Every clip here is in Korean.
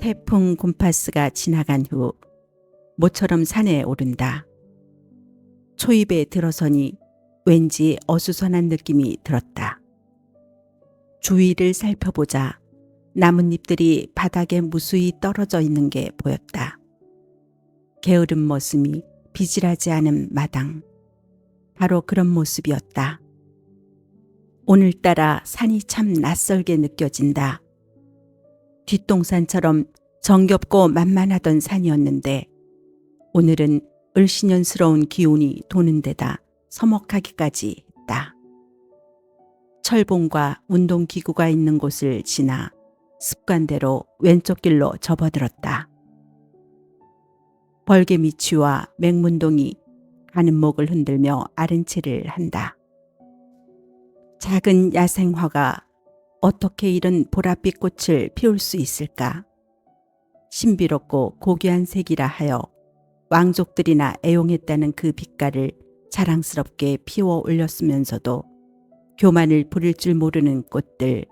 태풍 곰파스가 지나간 후 모처럼 산에 오른다. 초입에 들어서니 왠지 어수선한 느낌이 들었다. 주위를 살펴보자 나뭇잎들이 바닥에 무수히 떨어져 있는 게 보였다. 게으른 머슴이 비질하지 않은 마당. 바로 그런 모습이었다. 오늘따라 산이 참 낯설게 느껴진다. 뒷동산처럼 정겹고 만만하던 산이었는데 오늘은 을씨년스러운 기운이 도는 데다 서먹하기까지 했다. 철봉과 운동기구가 있는 곳을 지나 습관대로 왼쪽 길로 접어들었다. 벌개미치와 맹문동이 가는 목을 흔들며 아른치를 한다. 작은 야생화가 어떻게 이런 보랏빛 꽃을 피울 수 있을까? 신비롭고 고귀한 색이라 하여 왕족들이나 애용했다는 그 빛깔을 자랑스럽게 피워 올렸으면서도 교만을 부릴 줄 모르는 꽃들,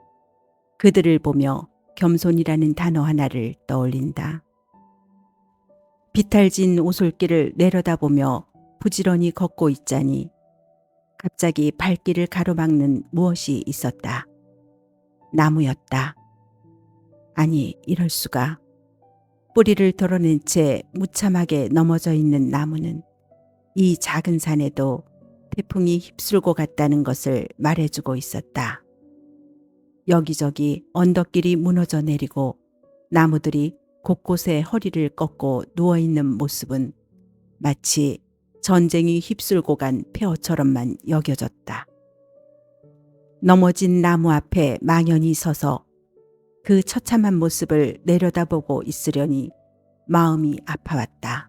그들을 보며 겸손이라는 단어 하나를 떠올린다. 비탈진 오솔길을 내려다보며 부지런히 걷고 있자니 갑자기 발길을 가로막는 무엇이 있었다. 나무였다. 아니, 이럴 수가. 뿌리를 드러낸 채 무참하게 넘어져 있는 나무는 이 작은 산에도 태풍이 휩쓸고 갔다는 것을 말해주고 있었다. 여기저기 언덕길이 무너져 내리고 나무들이 곳곳에 허리를 꺾고 누워있는 모습은 마치 전쟁이 휩쓸고 간 폐허처럼만 여겨졌다. 넘어진 나무 앞에 망연히 서서 그 처참한 모습을 내려다보고 있으려니 마음이 아파왔다.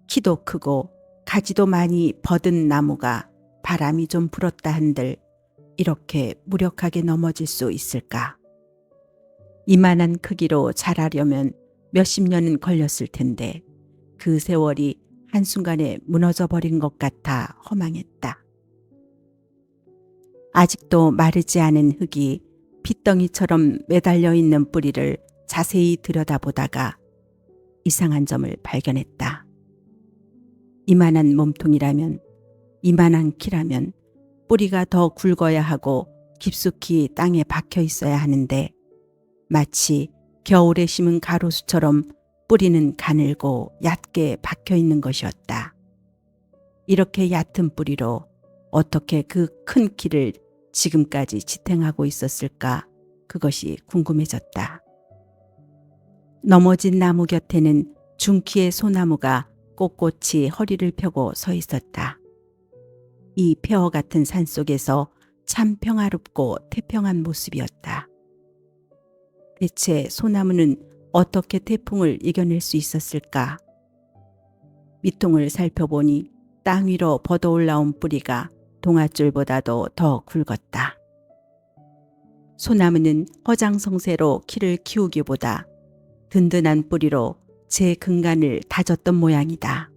키도 크고 가지도 많이 버든 나무가 바람이 좀 불었다 한들 이렇게 무력하게 넘어질 수 있을까? 이만한 크기로 자라려면 몇십 년은 걸렸을 텐데 그 세월이 한순간에 무너져 버린 것 같아 허망했다. 아직도 마르지 않은 흙이 핏덩이처럼 매달려 있는 뿌리를 자세히 들여다보다가 이상한 점을 발견했다. 이만한 몸통이라면, 이만한 키라면 뿌리가 더 굵어야 하고 깊숙이 땅에 박혀 있어야 하는데 마치 겨울에 심은 가로수처럼 뿌리는 가늘고 얕게 박혀 있는 것이었다. 이렇게 얕은 뿌리로 어떻게 그 큰 키를 지금까지 지탱하고 있었을까? 그것이 궁금해졌다. 넘어진 나무 곁에는 중키의 소나무가 꼿꼿이 허리를 펴고 서 있었다. 이 폐허 같은 산속에서 참 평화롭고 태평한 모습이었다. 대체 소나무는 어떻게 태풍을 이겨낼 수 있었을까? 밑통을 살펴보니 땅 위로 뻗어 올라온 뿌리가 동아줄보다도 더 굵었다. 소나무는 허장성세로 키를 키우기보다 든든한 뿌리로 제 근간을 다졌던 모양이다.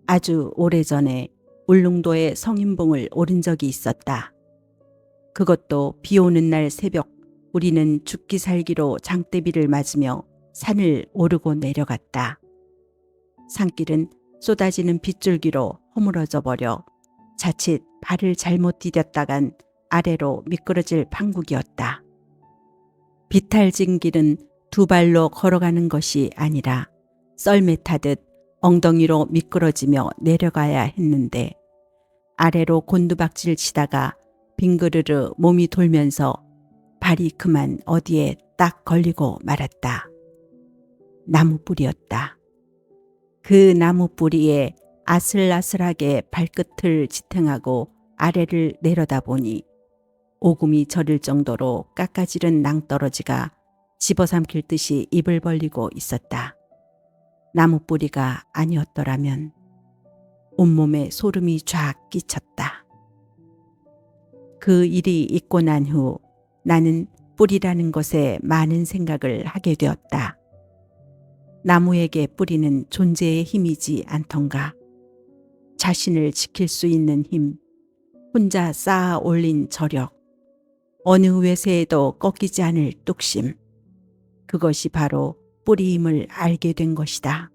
아주 오래전에 울릉도에 성인봉을 오른 적이 있었다. 그것도 비 오는 날 새벽 우리는 죽기 살기로 장대비를 맞으며 산을 오르고 내려갔다. 산길은 쏟아지는 빗줄기로 허물어져 버려 자칫 발을 잘못 디뎠다간 아래로 미끄러질 판국이었다. 비탈진 길은 두 발로 걸어가는 것이 아니라 썰매 타듯 엉덩이로 미끄러지며 내려가야 했는데 아래로 곤두박질 치다가 빙그르르 몸이 돌면서 발이 그만 어디에 딱 걸리고 말았다. 나무 뿌리였다. 그 나무 뿌리에 아슬아슬하게 발끝을 지탱하고 아래를 내려다보니 오금이 저릴 정도로 깎아지른 낭떠러지가 집어삼킬 듯이 입을 벌리고 있었다. 나무 뿌리가 아니었더라면 온몸에 소름이 쫙 끼쳤다. 그 일이 있고 난 후 나는 뿌리라는 것에 많은 생각을 하게 되었다. 나무에게 뿌리는 존재의 힘이지 않던가. 자신을 지킬 수 있는 힘, 혼자 쌓아 올린 저력, 어느 외세에도 꺾이지 않을 뚝심. 그것이 바로 뿌리임을 알게 된 것이다.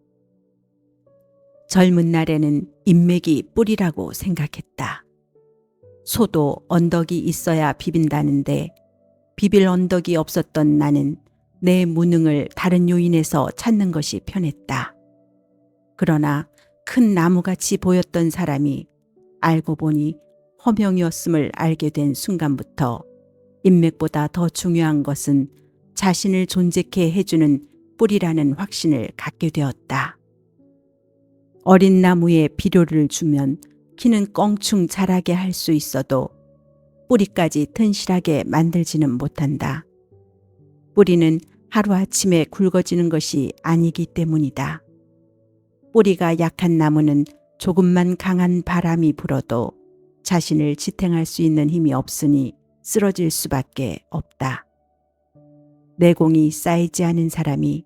젊은 날에는 인맥이 뿌리라고 생각했다. 소도 언덕이 있어야 비빈다는데 비빌 언덕이 없었던 나는 내 무능을 다른 요인에서 찾는 것이 편했다. 그러나 큰 나무같이 보였던 사람이 알고 보니 허명이었음을 알게 된 순간부터 인맥보다 더 중요한 것은 자신을 존재케 해주는 뿌리라는 확신을 갖게 되었다. 어린 나무에 비료를 주면 키는 껑충 자라게 할 수 있어도 뿌리까지 튼실하게 만들지는 못한다. 뿌리는 하루아침에 굵어지는 것이 아니기 때문이다. 뿌리가 약한 나무는 조금만 강한 바람이 불어도 자신을 지탱할 수 있는 힘이 없으니 쓰러질 수밖에 없다. 내공이 쌓이지 않은 사람이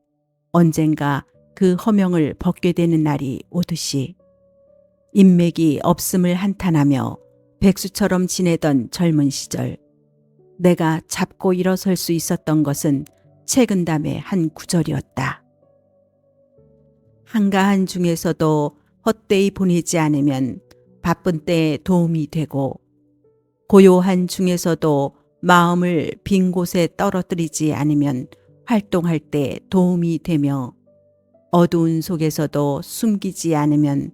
언젠가 그 허명을 벗게 되는 날이 오듯이 인맥이 없음을 한탄하며 백수처럼 지내던 젊은 시절, 내가 잡고 일어설 수 있었던 것은 책은담의 한 구절이었다. 한가한 중에서도 헛되이 보내지 않으면 바쁜 때에 도움이 되고, 고요한 중에서도 마음을 빈 곳에 떨어뜨리지 않으면 활동할 때 도움이 되며, 어두운 속에서도 숨기지 않으면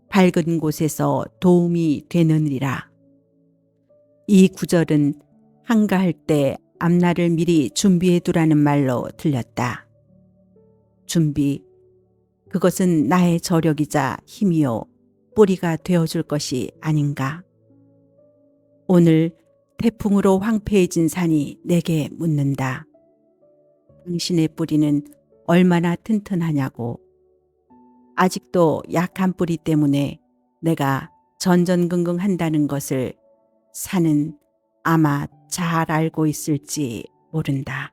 밝은 곳에서 도움이 되느니라. 이 구절은 한가할 때 앞날을 미리 준비해 두라는 말로 들렸다. 준비, 그것은 나의 저력이자 힘이요 뿌리가 되어줄 것이 아닌가. 오늘 태풍으로 황폐해진 산이 내게 묻는다. 당신의 뿌리는 얼마나 튼튼하냐고. 아직도 약한 뿌리 때문에 내가 전전긍긍한다는 것을 산은 아마 잘 알고 있을지 모른다.